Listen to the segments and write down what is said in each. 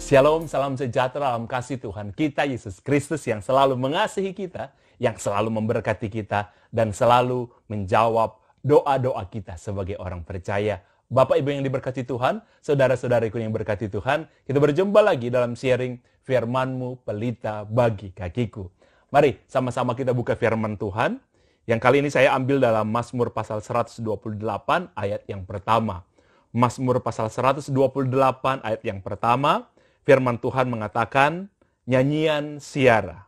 Shalom, salam sejahtera, dalam kasih Tuhan kita, Yesus Kristus yang selalu mengasihi kita, yang selalu memberkati kita, dan selalu menjawab doa-doa kita sebagai orang percaya. Bapak Ibu yang diberkati Tuhan, saudara-saudariku yang berkati Tuhan, kita berjumpa lagi dalam sharing firman-Mu, pelita bagi kakiku. Mari sama-sama kita buka firman Tuhan, yang kali ini saya ambil dalam Mazmur pasal 128 ayat yang pertama. Mazmur pasal 128 ayat yang pertama, firman Tuhan mengatakan, nyanyian siara.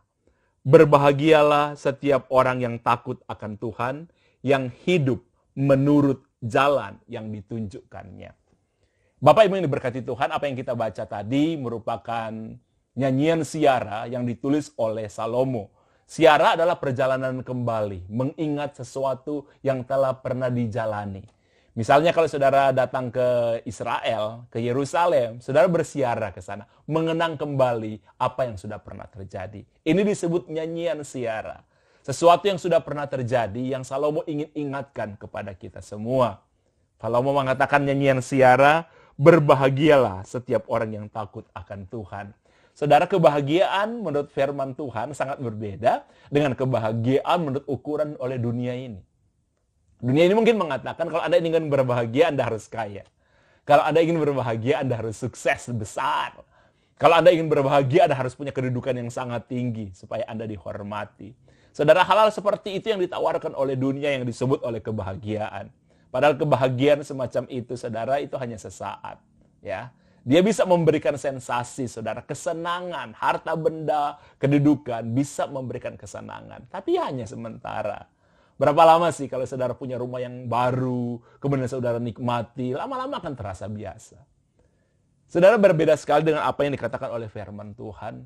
Berbahagialah setiap orang yang takut akan Tuhan, yang hidup menurut jalan yang ditunjukkannya. Bapak Ibu yang diberkati Tuhan, apa yang kita baca tadi merupakan nyanyian siara yang ditulis oleh Salomo. Siara adalah perjalanan kembali, mengingat sesuatu yang telah pernah dijalani. Misalnya kalau saudara datang ke Israel, ke Yerusalem, saudara bersiara ke sana, mengenang kembali apa yang sudah pernah terjadi. Ini disebut nyanyian siara. Sesuatu yang sudah pernah terjadi, yang Salomo ingin ingatkan kepada kita semua. Salomo mengatakan nyanyian siara, berbahagialah setiap orang yang takut akan Tuhan. Saudara, kebahagiaan menurut firman Tuhan sangat berbeda dengan kebahagiaan menurut ukuran oleh dunia ini. Dunia ini mungkin mengatakan kalau Anda ingin berbahagia, Anda harus kaya. Kalau Anda ingin berbahagia, Anda harus sukses besar. Kalau Anda ingin berbahagia, Anda harus punya kedudukan yang sangat tinggi supaya Anda dihormati. Saudara, hal-hal seperti itu yang ditawarkan oleh dunia yang disebut oleh kebahagiaan. Padahal kebahagiaan semacam itu, saudara, itu hanya sesaat. Ya, dia bisa memberikan sensasi, saudara, kesenangan, harta benda, kedudukan bisa memberikan kesenangan. Tapi hanya sementara. Berapa lama sih kalau saudara punya rumah yang baru, kemudian saudara nikmati, lama-lama akan terasa biasa. Saudara, berbeda sekali dengan apa yang dikatakan oleh firman Tuhan.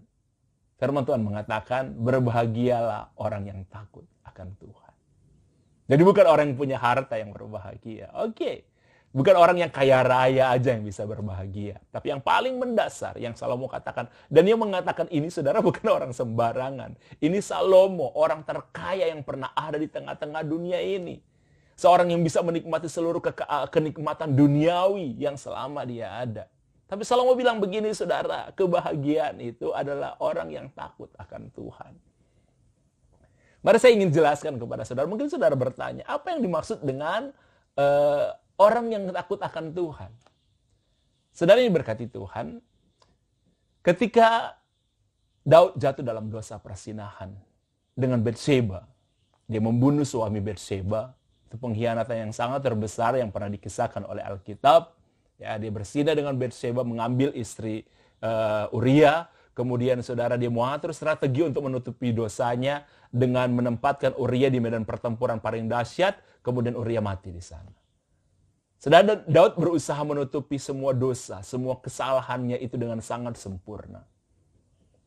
Firman Tuhan mengatakan, berbahagialah orang yang takut akan Tuhan. Jadi bukan orang yang punya harta yang berbahagia. Oke. Bukan orang yang kaya raya aja yang bisa berbahagia. Tapi yang paling mendasar, yang Salomo katakan. Dan dia mengatakan ini, saudara, bukan orang sembarangan. Ini Salomo, orang terkaya yang pernah ada di tengah-tengah dunia ini. Seorang yang bisa menikmati seluruh kenikmatan duniawi yang selama dia ada. Tapi Salomo bilang begini, saudara, kebahagiaan itu adalah orang yang takut akan Tuhan. Mari saya ingin jelaskan kepada saudara. Mungkin saudara bertanya, apa yang dimaksud dengan orang yang takut akan Tuhan? Saudara yang berkati Tuhan, ketika Daud jatuh dalam dosa perzinahan dengan Bathsheba, dia membunuh suami Bathsheba, itu pengkhianatan yang sangat terbesar yang pernah dikisahkan oleh Alkitab. Ya, dia berzina dengan Bathsheba, mengambil istri Uria, kemudian saudara dia mengatur strategi untuk menutupi dosanya dengan menempatkan Uria di medan pertempuran paling dahsyat, kemudian Uria mati di sana. Saudara, Daud berusaha menutupi semua dosa, semua kesalahannya itu dengan sangat sempurna.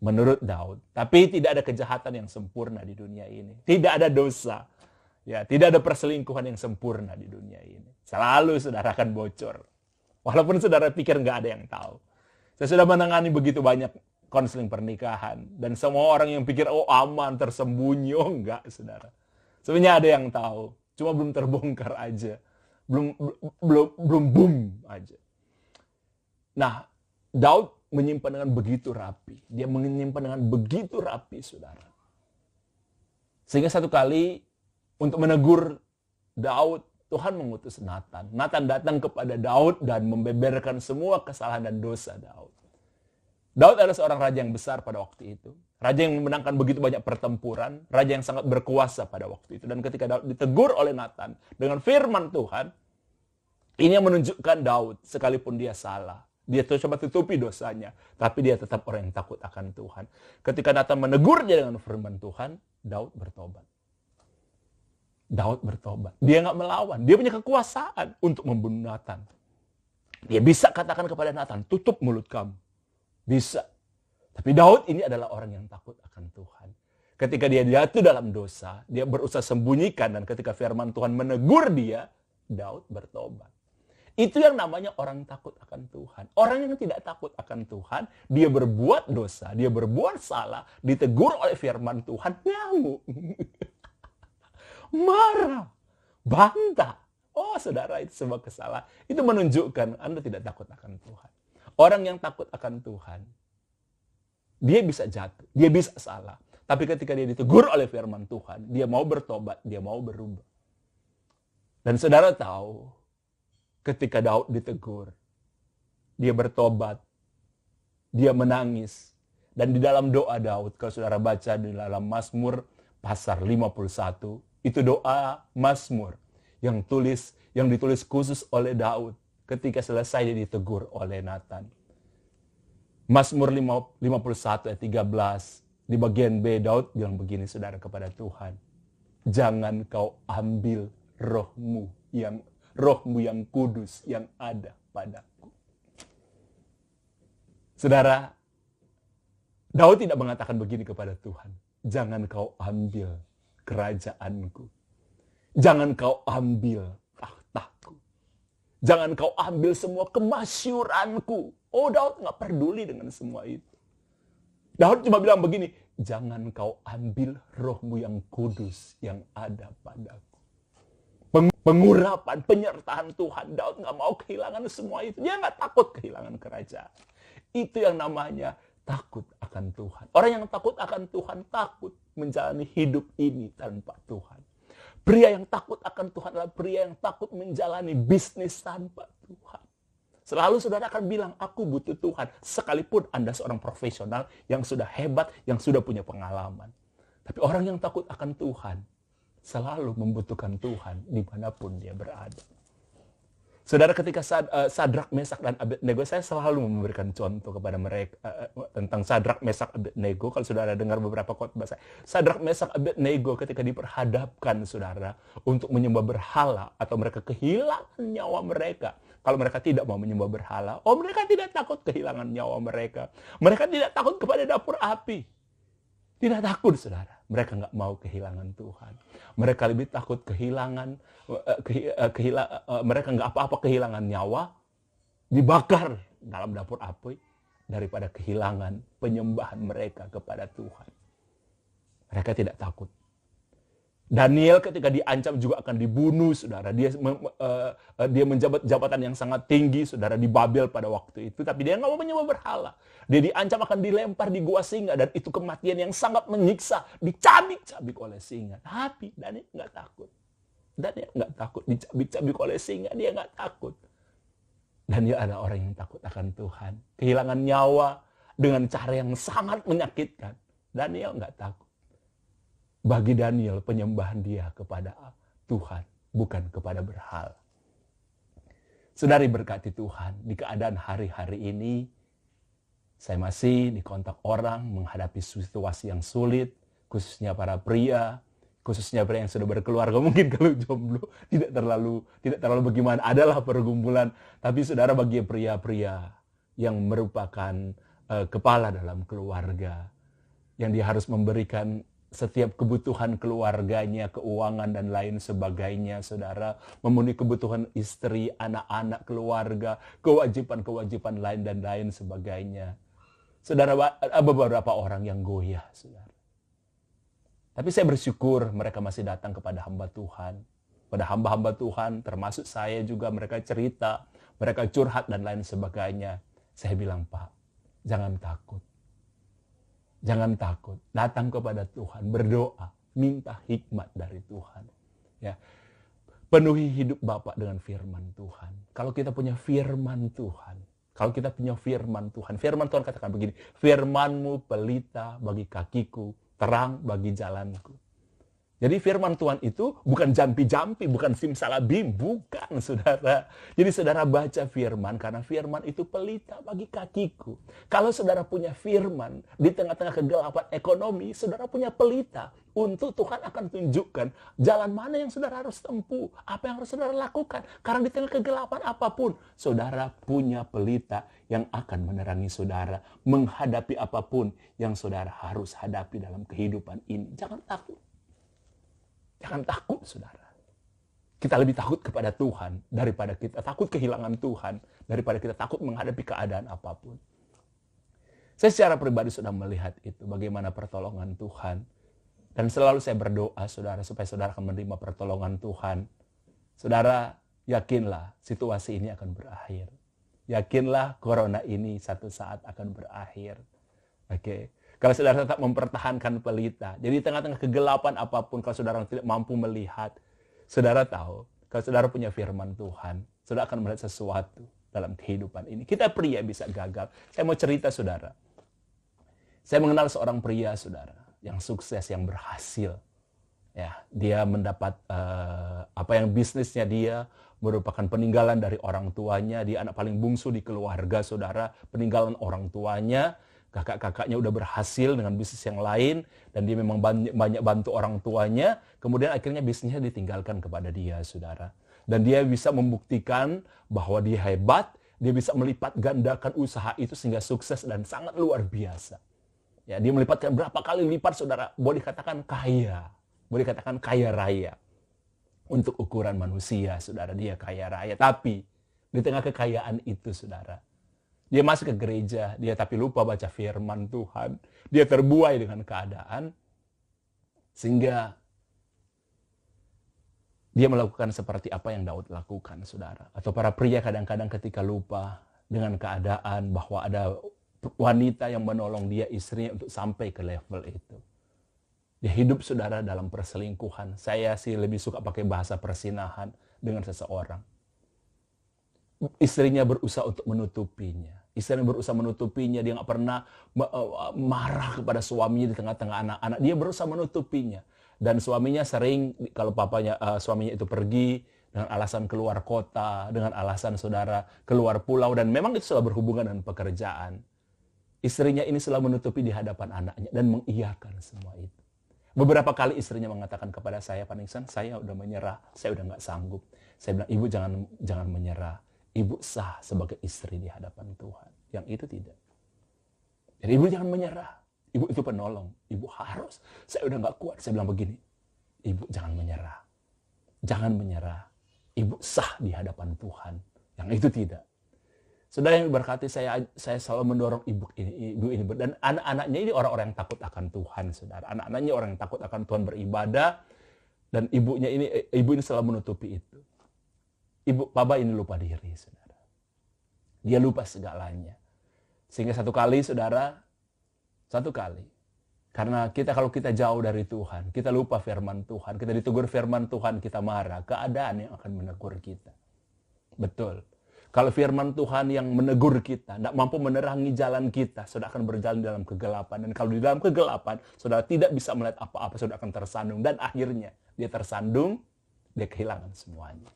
Menurut Daud. Tapi tidak ada kejahatan yang sempurna di dunia ini. Tidak ada dosa. Ya, tidak ada perselingkuhan yang sempurna di dunia ini. Selalu saudara akan bocor. Walaupun saudara pikir nggak ada yang tahu. Saya sudah menangani begitu banyak konseling pernikahan. Dan semua orang yang pikir, oh aman, tersembunyi. Oh enggak, saudara. Sebenarnya ada yang tahu. Cuma belum terbongkar aja. Belum boom aja. Nah, Daud menyimpan dengan begitu rapi. Dia menyimpan dengan begitu rapi, saudara. Sehingga satu kali untuk menegur Daud, Tuhan mengutus Nathan. Nathan datang kepada Daud dan membeberkan semua kesalahan dan dosa Daud. Daud adalah seorang raja yang besar pada waktu itu. Raja yang memenangkan begitu banyak pertempuran. Raja yang sangat berkuasa pada waktu itu. Dan ketika Daud ditegur oleh Nathan dengan firman Tuhan, ini yang menunjukkan Daud sekalipun dia salah. Dia coba tutupi dosanya. Tapi dia tetap orang yang takut akan Tuhan. Ketika Nathan menegur dia dengan firman Tuhan, Daud bertobat. Daud bertobat. Dia nggak melawan. Dia punya kekuasaan untuk membunuh Nathan. Dia bisa katakan kepada Nathan, tutup mulut kamu. Bisa. Tapi Daud ini adalah orang yang takut akan Tuhan. Ketika dia jatuh dalam dosa, dia berusaha sembunyikan. Dan ketika firman Tuhan menegur dia, Daud bertobat. Itu yang namanya orang takut akan Tuhan. Orang yang tidak takut akan Tuhan, dia berbuat dosa, dia berbuat salah, ditegur oleh firman Tuhan, ngamuk. Marah, bantah. Oh saudara, itu sebuah kesalahan. Itu menunjukkan Anda tidak takut akan Tuhan. Orang yang takut akan Tuhan, dia bisa jatuh, dia bisa salah. Tapi ketika dia ditegur oleh firman Tuhan, dia mau bertobat, dia mau berubah. Dan saudara tahu, ketika Daud ditegur, dia bertobat, dia menangis. Dan di dalam doa Daud, kalau saudara baca di dalam Mazmur pasal 51, itu doa Mazmur yang ditulis khusus oleh Daud ketika selesai dia ditegur oleh Nathan. Mazmur 51 ayat 13, di bagian B Daud bilang begini saudara kepada Tuhan, jangan kau ambil rohmu yang kudus yang ada padaku. Saudara, Daud tidak mengatakan begini kepada Tuhan, jangan kau ambil kerajaanku, jangan kau ambil takhtaku, jangan kau ambil semua kemasyuranku. Oh, Daud nggak peduli dengan semua itu. Daud cuma bilang begini, jangan kau ambil rohmu yang kudus yang ada padaku. Pengurapan, penyertaan Tuhan. Daud nggak mau kehilangan semua itu. Dia nggak takut kehilangan kerajaan. Itu yang namanya takut akan Tuhan. Orang yang takut akan Tuhan takut menjalani hidup ini tanpa Tuhan. Pria yang takut akan Tuhan adalah pria yang takut menjalani bisnis tanpa Tuhan. Selalu saudara akan bilang, aku butuh Tuhan. Sekalipun Anda seorang profesional yang sudah hebat, yang sudah punya pengalaman. Tapi orang yang takut akan Tuhan, selalu membutuhkan Tuhan dimanapun dia berada. Saudara, ketika Sadrak, Mesak, dan Abednego, saya selalu memberikan contoh kepada mereka tentang Sadrak, Mesak, Abednego. Kalau saudara dengar beberapa khotbah saya, Sadrak, Mesak, Abednego ketika diperhadapkan saudara untuk menyembah berhala atau mereka kehilangan nyawa mereka. Kalau mereka tidak mau menyembah berhala, mereka tidak takut kehilangan nyawa mereka. Mereka tidak takut kepada dapur api. Tidak takut, saudara. Mereka nggak mau kehilangan Tuhan. Mereka lebih takut mereka nggak apa-apa kehilangan nyawa, dibakar dalam dapur api, daripada kehilangan penyembahan mereka kepada Tuhan. Mereka tidak takut. Daniel ketika diancam juga akan dibunuh, saudara. Dia menjabat jabatan yang sangat tinggi, saudara, di Babel pada waktu itu. Tapi dia nggak mau menyembah berhala. Dia diancam akan dilempar di gua singa. Dan itu kematian yang sangat menyiksa. Dicabik-cabik oleh singa. Tapi Daniel nggak takut. Daniel nggak takut. Dicabik-cabik oleh singa, dia nggak takut. Daniel adalah orang yang takut akan Tuhan. Kehilangan nyawa dengan cara yang sangat menyakitkan. Daniel nggak takut. Bagi Daniel, penyembahan dia kepada Tuhan, bukan kepada berhala. Saudari, berkati Tuhan, di keadaan hari-hari ini, saya masih dikontak orang menghadapi situasi yang sulit, khususnya para pria, khususnya pria yang sudah berkeluarga. Mungkin kalau jomblo tidak terlalu bagaimana, adalah pergumulan. Tapi saudara, bagi pria-pria yang merupakan kepala dalam keluarga, yang dia harus memberikan setiap kebutuhan keluarganya, keuangan dan lain sebagainya, saudara, memenuhi kebutuhan istri, anak-anak, keluarga, kewajiban-kewajiban lain dan lain sebagainya. Saudara, ada beberapa orang yang goyah, saudara. Tapi saya bersyukur mereka masih datang kepada hamba Tuhan. Pada hamba-hamba Tuhan, termasuk saya juga, mereka cerita, mereka curhat dan lain sebagainya. Saya bilang, Pak, jangan takut. Jangan takut, datang kepada Tuhan, berdoa, minta hikmat dari Tuhan. Ya, penuhi hidup Bapak dengan firman Tuhan. Kalau kita punya firman Tuhan, firman Tuhan katakan begini, firman-Mu pelita bagi kakiku, terang bagi jalanku. Jadi firman Tuhan itu bukan jampi-jampi, bukan simsalabim, bukan, saudara. Jadi saudara baca firman, karena firman itu pelita bagi kakiku. Kalau saudara punya firman, di tengah-tengah kegelapan ekonomi, saudara punya pelita untuk Tuhan akan tunjukkan jalan mana yang saudara harus tempuh, apa yang harus saudara lakukan. Karena di tengah kegelapan apapun, saudara punya pelita yang akan menerangi saudara, menghadapi apapun yang saudara harus hadapi dalam kehidupan ini. Jangan takut. Jangan takut, saudara. Kita lebih takut kepada Tuhan daripada kita takut kehilangan Tuhan, daripada kita takut menghadapi keadaan apapun. Saya secara pribadi sudah melihat itu, bagaimana pertolongan Tuhan. Dan selalu saya berdoa, saudara, supaya saudara akan menerima pertolongan Tuhan. Saudara, yakinlah situasi ini akan berakhir. Yakinlah corona ini satu saat akan berakhir. Oke. Kalau saudara tetap mempertahankan pelita, jadi tengah-tengah kegelapan apapun, kalau saudara tidak mampu melihat, saudara tahu, kalau saudara punya firman Tuhan, saudara akan melihat sesuatu dalam kehidupan ini. Kita pria bisa gagal. Saya mau cerita saudara. Saya mengenal seorang pria saudara, yang sukses, yang berhasil. Ya, dia mendapat apa yang bisnisnya dia merupakan peninggalan dari orang tuanya. Dia anak paling bungsu di keluarga saudara, peninggalan orang tuanya. Kakak-kakaknya udah berhasil dengan bisnis yang lain, dan dia memang banyak bantu orang tuanya. Kemudian akhirnya bisnisnya ditinggalkan kepada dia, saudara. Dan dia bisa membuktikan bahwa dia hebat, dia bisa melipat gandakan usaha itu sehingga sukses dan sangat luar biasa. Ya, dia melipatkan berapa kali lipat, saudara. Boleh dikatakan kaya, boleh dikatakan kaya raya. Untuk ukuran manusia, saudara, dia kaya raya. Tapi di tengah kekayaan itu, saudara, dia masuk ke gereja, dia tapi lupa baca firman Tuhan. Dia terbuai dengan keadaan, sehingga dia melakukan seperti apa yang Daud lakukan, saudara. Atau para pria kadang-kadang ketika lupa dengan keadaan bahwa ada wanita yang menolong dia, istrinya, untuk sampai ke level itu. Dia hidup, saudara, dalam perselingkuhan. Saya sih lebih suka pakai bahasa persinahan dengan seseorang. Istrinya berusaha untuk menutupinya. Istrinya berusaha menutupinya. Dia nggak pernah marah kepada suaminya di tengah-tengah anak-anak. Dia berusaha menutupinya. Dan suaminya sering, kalau suaminya itu pergi dengan alasan keluar kota, dengan alasan saudara keluar pulau, dan memang itu selalu berhubungan dengan pekerjaan. Istrinya ini selalu menutupi di hadapan anaknya dan mengiyakan semua itu. Beberapa kali istrinya mengatakan kepada saya, Pak Nixon, saya udah menyerah, saya udah nggak sanggup. Saya bilang, ibu jangan menyerah. Ibu sah sebagai istri di hadapan Tuhan. Yang itu tidak. Jadi ibu jangan menyerah. Ibu itu penolong. Ibu harus. Saya udah nggak kuat. Saya bilang begini. Ibu jangan menyerah. Jangan menyerah. Ibu sah di hadapan Tuhan. Yang itu tidak. Saudara yang berkati, saya selalu mendorong ibu ini. Dan anak-anaknya ini orang-orang yang takut akan Tuhan, saudara. Anak-anaknya orang yang takut akan Tuhan, beribadah. Dan ibu ini selalu menutupi itu. Papa ini lupa diri, saudara. Dia lupa segalanya. Sehingga satu kali, karena kalau kita jauh dari Tuhan, kita lupa firman Tuhan, kita ditegur firman Tuhan, kita marah, keadaan yang akan menegur kita. Betul. Kalau firman Tuhan yang menegur kita, tidak mampu menerangi jalan kita, saudara akan berjalan dalam kegelapan. Dan kalau di dalam kegelapan, saudara tidak bisa melihat apa-apa, saudara akan tersandung. Dan akhirnya, dia tersandung, dia kehilangan semuanya.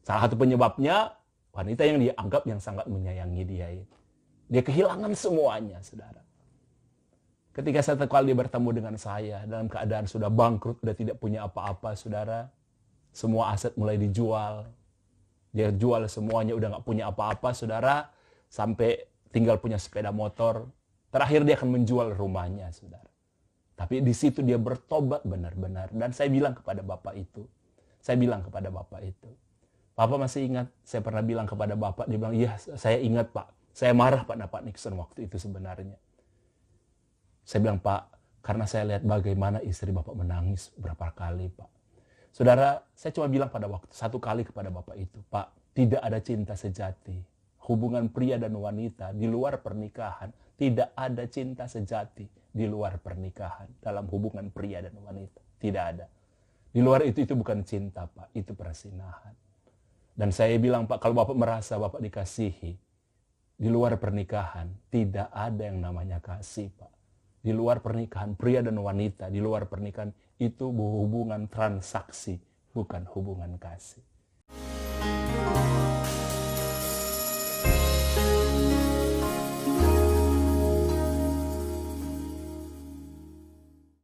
Salah satu penyebabnya, wanita yang dia anggap yang sangat menyayangi dia itu. Dia kehilangan semuanya, saudara. Ketika satu kali dia bertemu dengan saya, dalam keadaan sudah bangkrut, sudah tidak punya apa-apa, saudara. Semua aset mulai dijual. Dia jual semuanya, udah nggak punya apa-apa, saudara. Sampai tinggal punya sepeda motor. Terakhir dia akan menjual rumahnya, saudara. Tapi di situ dia bertobat benar-benar. Dan saya bilang kepada bapak itu. Papa masih ingat, saya pernah bilang kepada Bapak, dia bilang, iya saya ingat Pak, saya marah pada Pak Nixon waktu itu sebenarnya. Saya bilang, Pak, karena saya lihat bagaimana istri Bapak menangis berapa kali Pak. Saudara, saya cuma bilang pada waktu satu kali kepada Bapak itu, Pak, tidak ada cinta sejati. Hubungan pria dan wanita di luar pernikahan, tidak ada cinta sejati di luar pernikahan dalam hubungan pria dan wanita. Tidak ada. Di luar itu bukan cinta Pak, itu persinahan. Dan saya bilang, Pak, kalau Bapak merasa Bapak dikasihi, di luar pernikahan, tidak ada yang namanya kasih, Pak. Di luar pernikahan, pria dan wanita, di luar pernikahan, itu hubungan transaksi, bukan hubungan kasih.